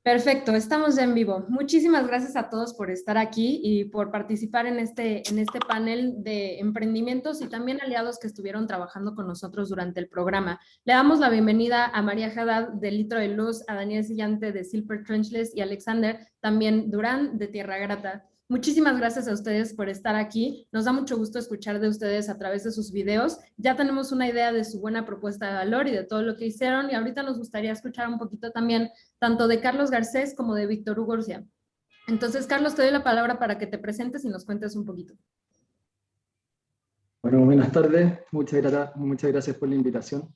Perfecto, estamos ya en vivo. Muchísimas gracias a todos por estar aquí y por participar en este panel de emprendimientos y también aliados que estuvieron trabajando con nosotros durante el programa. Le damos la bienvenida a María Haddad de Litro de Luz, a Daniel Sillante de Silver Trenchless y Alexander también Durán de Tierra Grata. Muchísimas gracias a ustedes por estar aquí. Nos da mucho gusto escuchar de ustedes a través de sus videos. Ya tenemos una idea de su buena propuesta de valor y de todo lo que hicieron y ahorita nos gustaría escuchar un poquito también tanto de Carlos Garcés como de Víctor Hugo Orcia. Entonces, Carlos, te doy la palabra para que te presentes y nos cuentes un poquito. Bueno, buenas tardes. Muchas gracias por la invitación.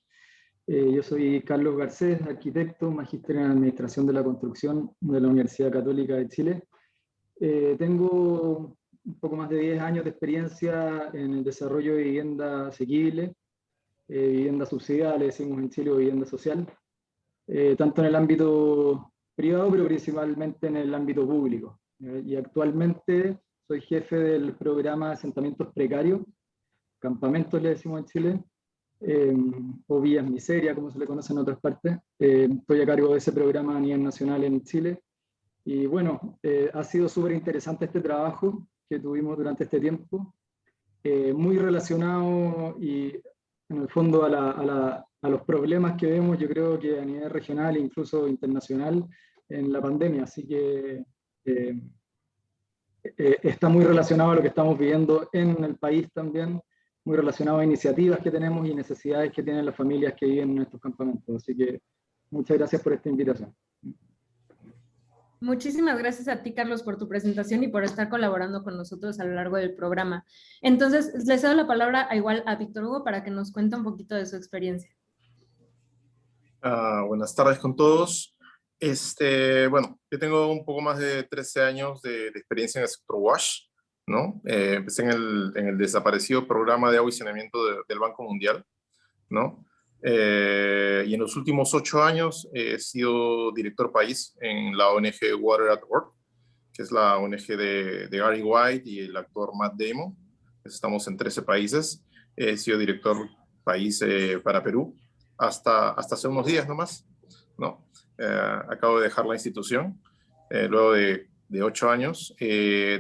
Yo soy Carlos Garcés, arquitecto, magíster en Administración de la Construcción de la Universidad Católica de Chile. Tengo un poco más de 10 años de experiencia en el desarrollo de vivienda asequible, vivienda subsidiada, le decimos en Chile, o vivienda social, tanto en el ámbito privado, pero principalmente en el ámbito público. Y actualmente soy jefe del programa de asentamientos precarios, campamentos le decimos en Chile, o villas miseria, como se le conoce en otras partes. Estoy a cargo de ese programa a nivel nacional en Chile. Y bueno, ha sido súper interesante este trabajo que tuvimos durante este tiempo, muy relacionado y en el fondo a los problemas que vemos, yo creo que a nivel regional e incluso internacional en la pandemia. Así que está muy relacionado a lo que estamos viviendo en el país también, muy relacionado a iniciativas que tenemos y necesidades que tienen las familias que viven en estos campamentos. Así que muchas gracias por esta invitación. Muchísimas gracias a ti, Carlos, por tu presentación y por estar colaborando con nosotros a lo largo del programa. Entonces, les cedo la palabra igual a Víctor Hugo para que nos cuente un poquito de su experiencia. Buenas tardes con todos. Bueno, yo tengo un poco más de 13 años de experiencia en el sector WASH, ¿no? Empecé en el desaparecido programa de agua y saneamiento del Banco Mundial, ¿no? Y en los últimos 8 años he sido director país en la ONG Water at Work, que es la ONG de Gary White y el actor Matt Damon. Estamos en 13 países. He sido director país para Perú hasta hace unos días nomás, ¿no? Acabo de dejar la institución luego de 8 años,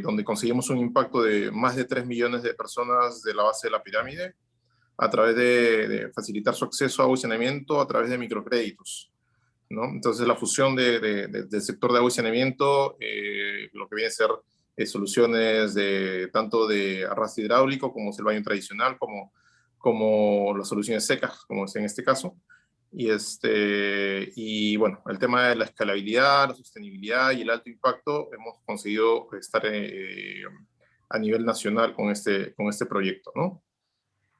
donde conseguimos un impacto de más de 3 millones de personas de la base de la pirámide, a través de facilitar su acceso a agua y saneamiento a través de microcréditos, ¿no? Entonces la fusión del sector de agua y saneamiento, lo que viene a ser soluciones tanto de arrastre hidráulico, como es el baño tradicional, como las soluciones secas, como es en este caso. Y bueno, el tema de la escalabilidad, la sostenibilidad y el alto impacto, hemos conseguido estar a nivel nacional con este proyecto, ¿no?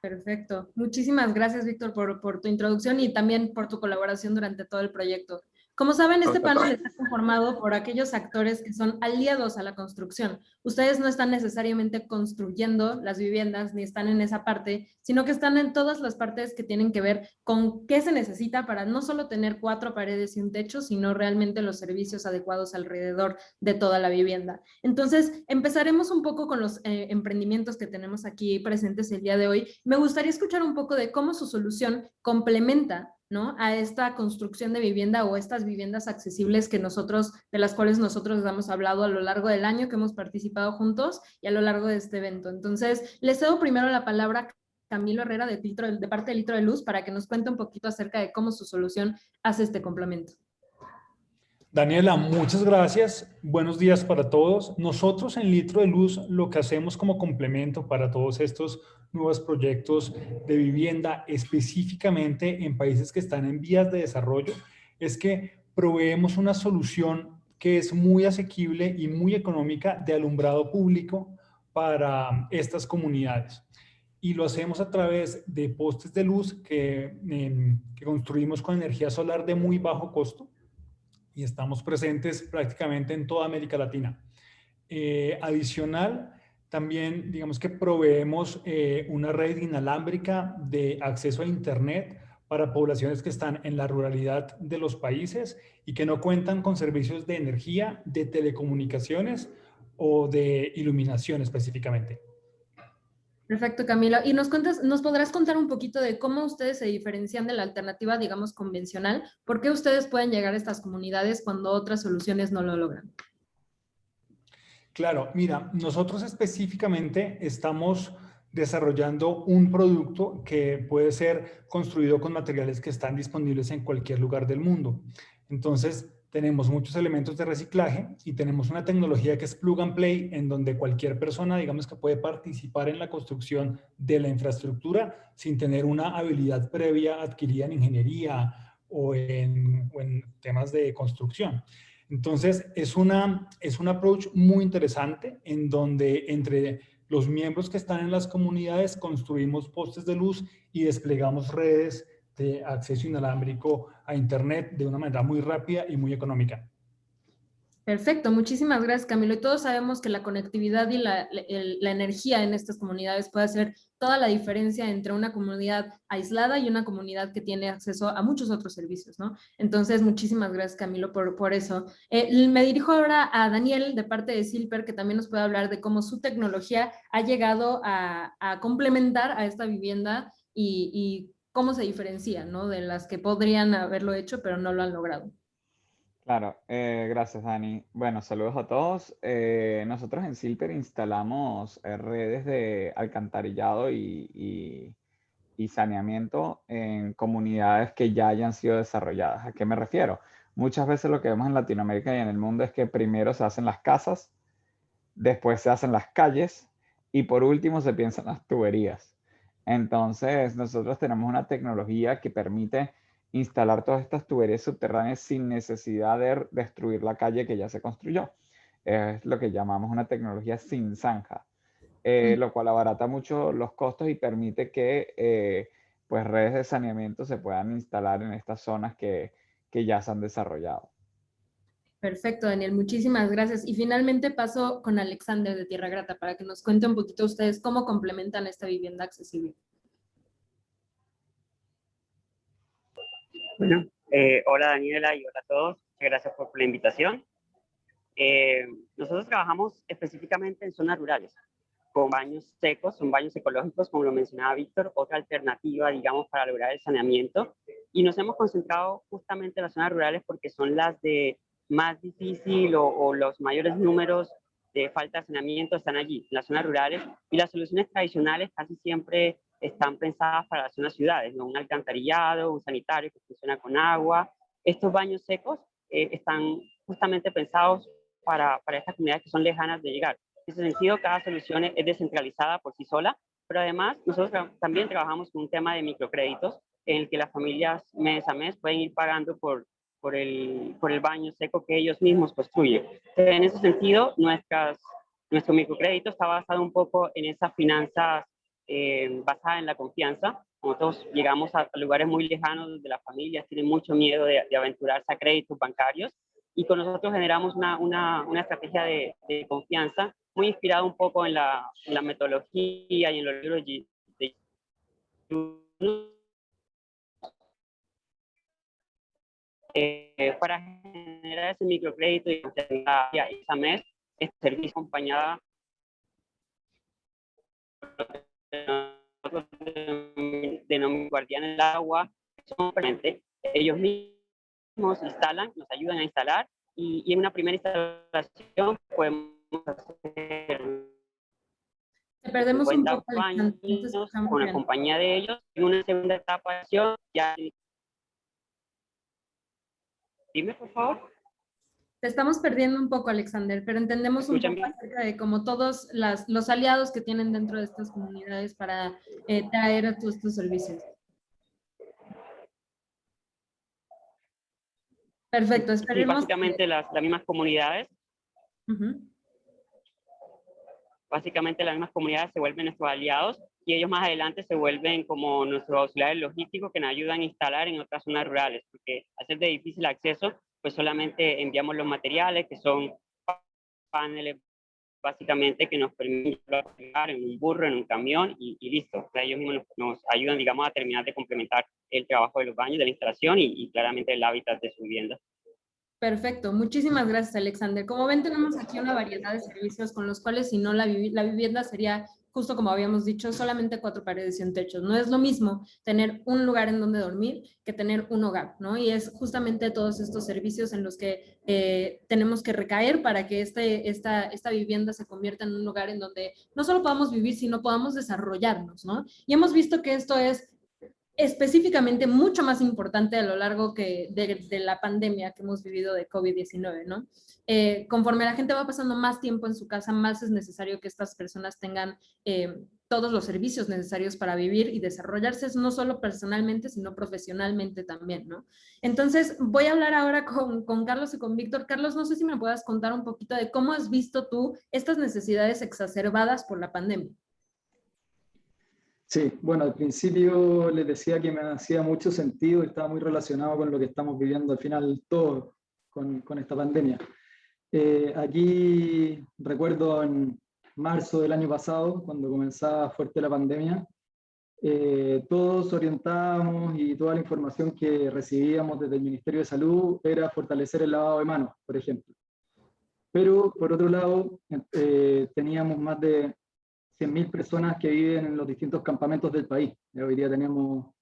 Perfecto. Muchísimas gracias, Víctor, por tu introducción y también por tu colaboración durante todo el proyecto. Como saben, este panel está conformado por aquellos actores que son aliados a la construcción. Ustedes no están necesariamente construyendo las viviendas ni están en esa parte, sino que están en todas las partes que tienen que ver con qué se necesita para no solo tener 4 paredes y un techo, sino realmente los servicios adecuados alrededor de toda la vivienda. Entonces, empezaremos un poco con los emprendimientos que tenemos aquí presentes el día de hoy. Me gustaría escuchar un poco de cómo su solución complementa, ¿no?, a esta construcción de vivienda o estas viviendas accesibles de las cuales nosotros hemos hablado a lo largo del año que hemos participado juntos y a lo largo de este evento. Entonces, les cedo primero la palabra a Camilo Herrera de parte de Litro de Luz para que nos cuente un poquito acerca de cómo su solución hace este complemento. Daniela, muchas gracias. Buenos días para todos. Nosotros en Litro de Luz lo que hacemos como complemento para todos estos nuevos proyectos de vivienda, específicamente en países que están en vías de desarrollo, es que proveemos una solución que es muy asequible y muy económica de alumbrado público para estas comunidades. Y lo hacemos a través de postes de luz que construimos con energía solar de muy bajo costo, y estamos presentes prácticamente en toda América Latina. Adicional, también digamos que proveemos una red inalámbrica de acceso a Internet para poblaciones que están en la ruralidad de los países y que no cuentan con servicios de energía, de telecomunicaciones o de iluminación específicamente. Perfecto, Camilo. ¿Y nos podrás contar un poquito de cómo ustedes se diferencian de la alternativa, digamos, convencional? ¿Por qué ustedes pueden llegar a estas comunidades cuando otras soluciones no lo logran? Claro, mira, nosotros específicamente estamos desarrollando un producto que puede ser construido con materiales que están disponibles en cualquier lugar del mundo. Entonces, tenemos muchos elementos de reciclaje y tenemos una tecnología que es plug and play, en donde cualquier persona, digamos, que puede participar en la construcción de la infraestructura sin tener una habilidad previa adquirida en ingeniería o en temas de construcción. Entonces, es un approach muy interesante en donde entre los miembros que están en las comunidades construimos postes de luz y desplegamos redes de acceso inalámbrico a Internet de una manera muy rápida y muy económica. Perfecto, muchísimas gracias, Camilo. Y todos sabemos que la conectividad y la energía en estas comunidades puede hacer toda la diferencia entre una comunidad aislada y una comunidad que tiene acceso a muchos otros servicios, ¿no? Entonces, muchísimas gracias, Camilo, por eso. Me dirijo ahora a Daniel, de parte de Silper, que también nos puede hablar de cómo su tecnología ha llegado a complementar a esta vivienda y cómo se diferencia, ¿no? De las que podrían haberlo hecho, pero no lo han logrado. Claro, gracias Dani. Bueno, saludos a todos. Nosotros en Silper instalamos redes de alcantarillado y saneamiento en comunidades que ya hayan sido desarrolladas. ¿A qué me refiero? Muchas veces lo que vemos en Latinoamérica y en el mundo es que primero se hacen las casas, después se hacen las calles y por último se piensan las tuberías. Entonces, nosotros tenemos una tecnología que permite instalar todas estas tuberías subterráneas sin necesidad de destruir la calle que ya se construyó. Es lo que llamamos una tecnología sin zanja, lo cual abarata mucho los costos y permite que pues redes de saneamiento se puedan instalar en estas zonas que ya se han desarrollado. Perfecto, Daniel, muchísimas gracias. Y finalmente paso con Alexander de Tierra Grata para que nos cuente un poquito ustedes cómo complementan esta vivienda accesible. Bueno, hola Daniela y hola a todos. Muchas gracias por la invitación. Nosotros trabajamos específicamente en zonas rurales, con baños secos, son baños ecológicos, como lo mencionaba Víctor, otra alternativa, digamos, para lograr el saneamiento. Y nos hemos concentrado justamente en las zonas rurales porque son las de más difícil o los mayores números de falta de saneamiento están allí, en las zonas rurales. Y las soluciones tradicionales casi siempre están pensadas para las zonas ciudades, ¿no? Un alcantarillado, un sanitario que funciona con agua. Estos baños secos están justamente pensados para estas comunidades que son lejanas de llegar. En ese sentido, cada solución es descentralizada por sí sola, pero además nosotros también trabajamos con un tema de microcréditos en el que las familias mes a mes pueden ir pagando por el baño seco que ellos mismos construyen. En ese sentido, nuestro microcrédito está basado un poco en esas finanzas basadas en la confianza. Nosotros llegamos a lugares muy lejanos donde las familias tienen mucho miedo de aventurarse a créditos bancarios y con nosotros generamos una estrategia de confianza muy inspirada un poco en la metodología y en los libros de para generar ese microcrédito y esa mes, este servicio acompañada de guardianes del agua, son ellos mismos instalan, nos ayudan a instalar y en una primera instalación podemos hacer Te perdemos un 50 poco, Alexander, baños escuchamos con la bien. compañía de ellos. En una segunda etapa ya... Dime, por favor. Te estamos perdiendo un poco, Alexander, pero entendemos un poco acerca de cómo todos los aliados que tienen dentro de estas comunidades para traer a todos estos servicios. Perfecto, Sí, esperemos. básicamente las mismas comunidades. Básicamente las mismas comunidades se vuelven nuestros aliados y ellos más adelante se vuelven como nuestros auxiliares logísticos que nos ayudan a instalar en otras zonas rurales, porque al ser de difícil acceso, pues solamente enviamos los materiales que son paneles básicamente que nos permiten llevar en un burro, en un camión y listo. O sea, ellos mismos nos ayudan, digamos, a terminar de complementar el trabajo de los baños, de la instalación y claramente el hábitat de su vivienda. Perfecto, muchísimas gracias, Alexander. Como ven, tenemos aquí una variedad de servicios con los cuales, si no, la vivienda sería justo como habíamos dicho, solamente 4 paredes y un techo. No es lo mismo tener un lugar en donde dormir que tener un hogar, ¿no? Y es justamente todos estos servicios en los que tenemos que recaer para que esta vivienda se convierta en un lugar en donde no solo podamos vivir, sino podamos desarrollarnos, ¿no? Y hemos visto que esto es específicamente mucho más importante a lo largo de la pandemia que hemos vivido de COVID-19, ¿no? Conforme la gente va pasando más tiempo en su casa, más es necesario que estas personas tengan todos los servicios necesarios para vivir y desarrollarse, no solo personalmente, sino profesionalmente también, ¿no? Entonces, voy a hablar ahora con Carlos y con Víctor. Carlos, no sé si me puedas contar un poquito de cómo has visto tú estas necesidades exacerbadas por la pandemia. Sí, bueno, al principio les decía que me hacía mucho sentido y estaba muy relacionado con lo que estamos viviendo al final todos con esta pandemia. Aquí recuerdo en marzo del año pasado, cuando comenzaba fuerte la pandemia, todos orientábamos y toda la información que recibíamos desde el Ministerio de Salud era fortalecer el lavado de manos, por ejemplo. Pero, por otro lado, teníamos más de 100.000 personas que viven en los distintos campamentos del país. Hoy día tenemos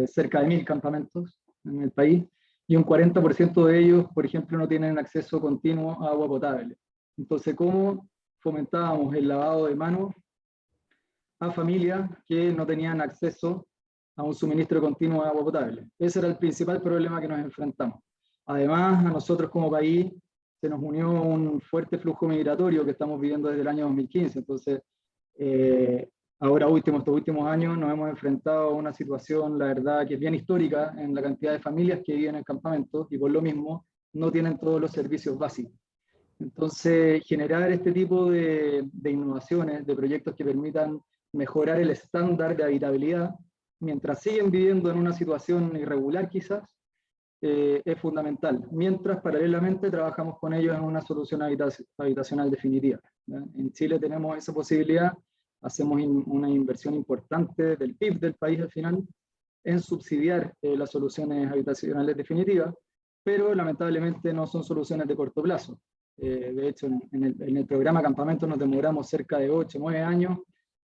cerca de 1.000 campamentos en el país, y un 40% de ellos, por ejemplo, no tienen acceso continuo a agua potable. Entonces, ¿cómo fomentábamos el lavado de manos a familias que no tenían acceso a un suministro continuo de agua potable? Ese era el principal problema que nos enfrentamos. Además, a nosotros como país se nos unió un fuerte flujo migratorio que estamos viviendo desde el año 2015. Entonces, ahora estos últimos años nos hemos enfrentado a una situación, la verdad, que es bien histórica en la cantidad de familias que viven en campamentos y por lo mismo no tienen todos los servicios básicos. Entonces, generar este tipo de innovaciones, de proyectos que permitan mejorar el estándar de habitabilidad, mientras siguen viviendo en una situación irregular quizás, es fundamental. Mientras, paralelamente, trabajamos con ellos en una solución habitacional definitiva, ¿ya? En Chile tenemos esa posibilidad, hacemos una inversión importante del PIB del país al final, en subsidiar las soluciones habitacionales definitivas, pero lamentablemente no son soluciones de corto plazo. De hecho, en el programa Campamento nos demoramos cerca de 8 o 9 años,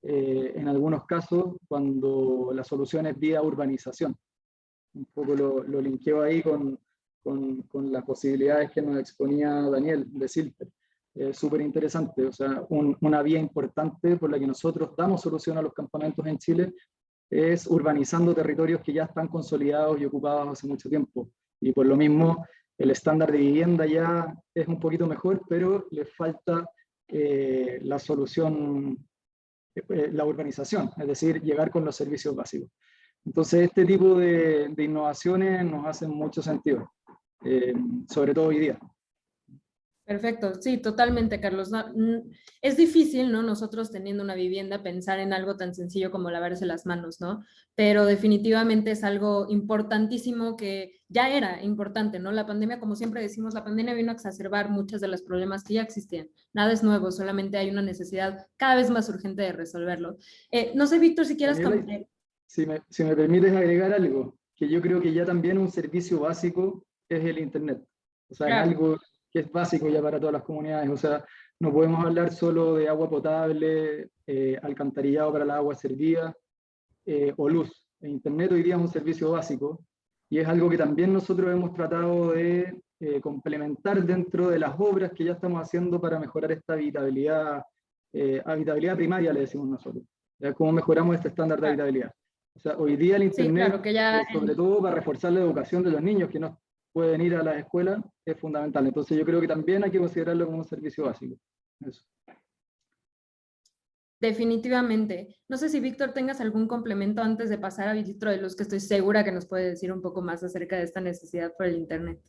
en algunos casos, cuando la solución es vía urbanización. Un poco lo linkeo ahí con las posibilidades que nos exponía Daniel de Silper. Súper interesante, o sea, una vía importante por la que nosotros damos solución a los campamentos en Chile es urbanizando territorios que ya están consolidados y ocupados hace mucho tiempo. Y por lo mismo, el estándar de vivienda ya es un poquito mejor, pero le falta la solución, la urbanización, es decir, llegar con los servicios básicos. Entonces, este tipo de innovaciones nos hacen mucho sentido, sobre todo hoy día. Perfecto, sí, totalmente, Carlos. Es difícil, ¿no? Nosotros teniendo una vivienda, pensar en algo tan sencillo como lavarse las manos, ¿no? Pero definitivamente es algo importantísimo que ya era importante, ¿no? La pandemia, como siempre decimos, la pandemia vino a exacerbar muchos de los problemas que ya existían. Nada es nuevo, solamente hay una necesidad cada vez más urgente de resolverlo. No sé, Víctor, si quieres comentar. Si me permites agregar algo, que yo creo que ya también un servicio básico es el Internet. O sea, Claro. es algo que es básico ya para todas las comunidades. O sea, no podemos hablar solo de agua potable, alcantarillado para la agua servida o luz. El Internet hoy día es un servicio básico y es algo que también nosotros hemos tratado de complementar dentro de las obras que ya estamos haciendo para mejorar esta habitabilidad primaria, le decimos nosotros. ¿Ya? ¿Cómo mejoramos este estándar de habitabilidad? O sea, hoy día el Internet, Sí, claro, que ya sobre todo para reforzar la educación de los niños que no pueden ir a las escuelas, es fundamental. Entonces yo creo que también hay que considerarlo como un servicio básico. Eso. definitivamente. No sé si, Víctor, tengas algún complemento antes de pasar a Víctor de Luz, que estoy segura que nos puede decir un poco más acerca de esta necesidad por el Internet.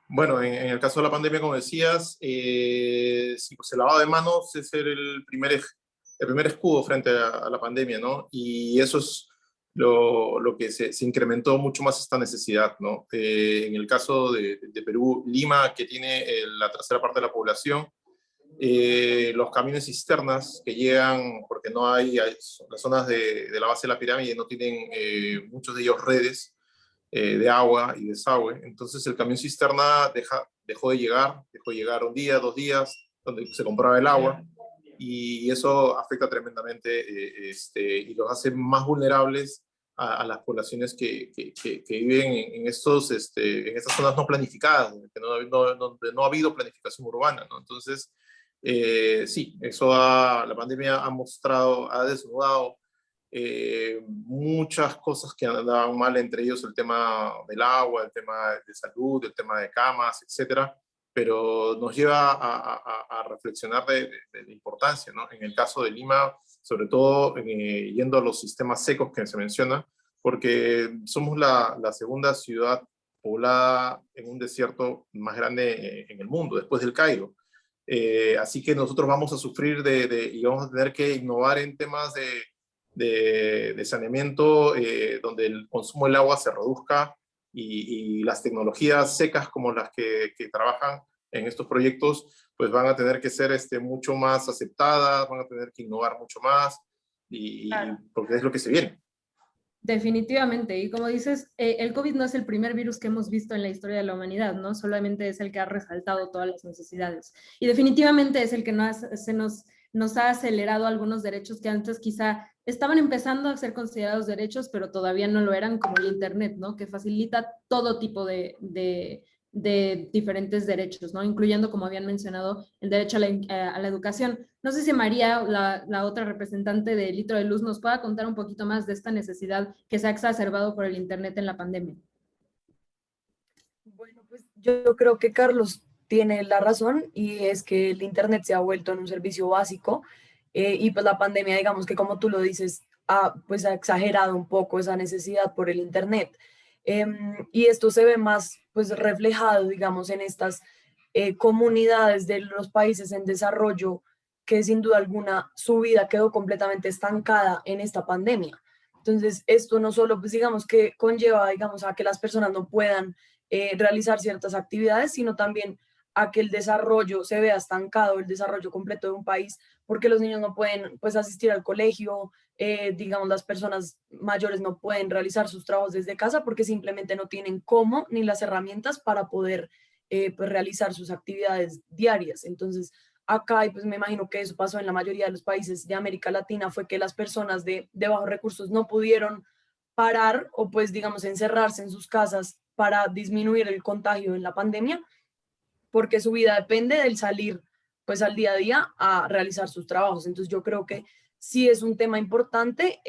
Bueno, en el caso de la pandemia, como decías, sí, pues el lavado de manos es el primer escudo frente a la pandemia, ¿no? Y eso es lo que se incrementó mucho más esta necesidad, ¿no? En el caso de Perú, Lima, que tiene la tercera parte de la población, los camiones cisternas que llegan, porque no hay las zonas de la base de la pirámide no tienen muchos de ellos redes de agua y desagüe. Entonces el camión cisterna dejó de llegar un día, 2 días, donde se compraba el agua. y eso afecta tremendamente y los hace más vulnerables a las poblaciones que viven en estas zonas no planificadas, donde no ha habido planificación urbana, ¿no? Entonces, sí, la pandemia ha desnudado muchas cosas que andaban mal, entre ellos el tema del agua, el tema de salud, el tema de camas, etcétera, pero nos lleva a reflexionar de la importancia, ¿no? En el caso de Lima, sobre todo yendo a los sistemas secos que se menciona, porque somos la segunda ciudad poblada en un desierto más grande en el mundo, después del Cairo. Así que nosotros vamos a sufrir y vamos a tener que innovar en temas de saneamiento, donde el consumo del agua se reduzca y las tecnologías secas como las que trabajan en estos proyectos, pues van a tener que ser mucho más aceptadas, van a tener que innovar mucho más, Claro. porque es lo que se viene. Definitivamente, y como dices, el COVID no es el primer virus que hemos visto en la historia de la humanidad, ¿no? Solamente es el que ha resaltado todas las necesidades. Y definitivamente es el que nos ha acelerado algunos derechos que antes quizá estaban empezando a ser considerados derechos, pero todavía no lo eran, como el Internet, ¿no? Que facilita todo tipo de diferentes derechos, ¿no? Incluyendo, como habían mencionado, el derecho a la educación. No sé si María, la otra representante de Litro de Luz, nos pueda contar un poquito más de esta necesidad que se ha exacerbado por el Internet en la pandemia. Bueno, pues yo creo que Carlos tiene la razón y es que el Internet se ha vuelto en un servicio básico y pues la pandemia, digamos que como tú lo dices, pues ha exagerado un poco esa necesidad por el Internet. Y esto se ve más pues reflejado, digamos, en estas comunidades de los países en desarrollo que sin duda alguna su vida quedó completamente estancada en esta pandemia. Entonces, esto no solo, pues digamos que conlleva, digamos, a que las personas no puedan realizar ciertas actividades, sino también a que el desarrollo se vea estancado, el desarrollo completo de un país, porque los niños no pueden pues asistir al colegio, digamos las personas mayores no pueden realizar sus trabajos desde casa porque simplemente no tienen cómo ni las herramientas para poder pues realizar sus actividades diarias. Entonces, acá, y pues me imagino que eso pasó en la mayoría de los países de América Latina, fue que las personas de bajos recursos no pudieron parar o pues digamos encerrarse en sus casas para disminuir el contagio en la pandemia, porque su vida depende del salir pues al día a día a realizar sus trabajos. Entonces yo creo que sí es un tema importante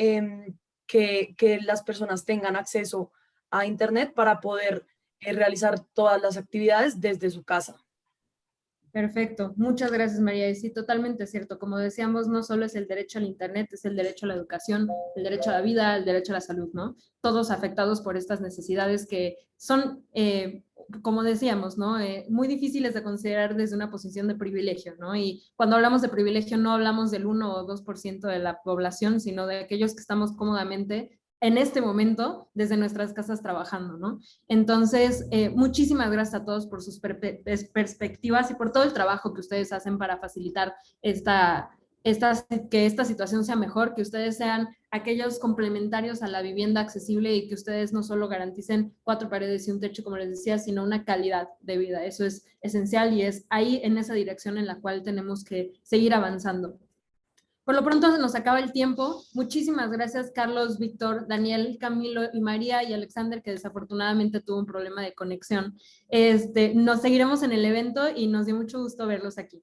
que las personas tengan acceso a Internet para poder realizar todas las actividades desde su casa. Perfecto, muchas gracias María. Y sí, totalmente cierto. Como decíamos, no solo es el derecho al Internet, es el derecho a la educación, el derecho a la vida, el derecho a la salud, ¿no? Todos afectados por estas necesidades que son, como decíamos, ¿no? Muy difíciles de considerar desde una posición de privilegio, ¿no? Y cuando hablamos de privilegio no hablamos del 1 o 2% de la población, sino de aquellos que estamos cómodamente en este momento desde nuestras casas trabajando, ¿no? Entonces, muchísimas gracias a todos por sus perspectivas y por todo el trabajo que ustedes hacen para facilitar que esta situación sea mejor, que ustedes sean aquellos complementarios a la vivienda accesible y que ustedes no solo garanticen 4 paredes y un techo, como les decía, sino una calidad de vida. Eso es esencial y es ahí en esa dirección en la cual tenemos que seguir avanzando. Por lo pronto se nos acaba el tiempo. Muchísimas gracias, Carlos, Víctor, Daniel, Camilo y María y Alexander, que desafortunadamente tuvo un problema de conexión. Nos seguiremos en el evento y nos dio mucho gusto verlos aquí.